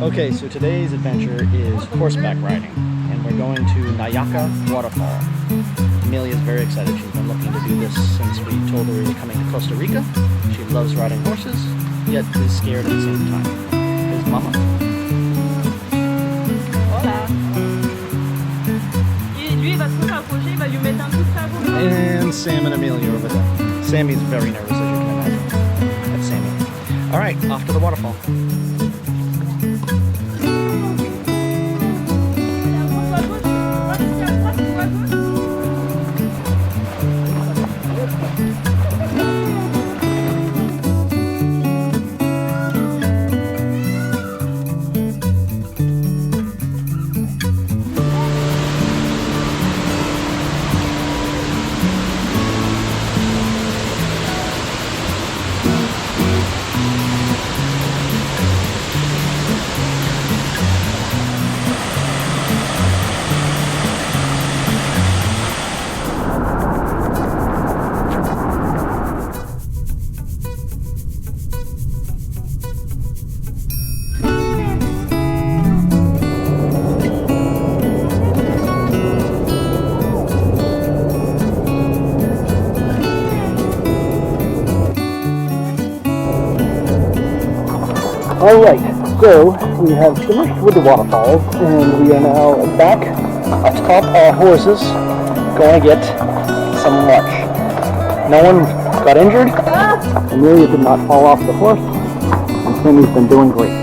Okay, so today's adventure is horseback riding, and we're going to Nauyaca Waterfall. Amelia's very excited. She's been looking to do this since we told her we were coming to Costa Rica. She loves riding horses, yet is scared at the same time. Here's Mama. Hola. Lui, il va se rapprocher, il va lui mettre un coup de sabot. And Sam and Amelia over there. Sammy's very nervous, as you can imagine. That's Sammy. All right, off to the waterfall. Alright, so we have finished with the waterfalls, and we are now back atop our horses, going to get some lunch. No one got injured, Amelia did not fall off the horse, and Sammy's been doing great.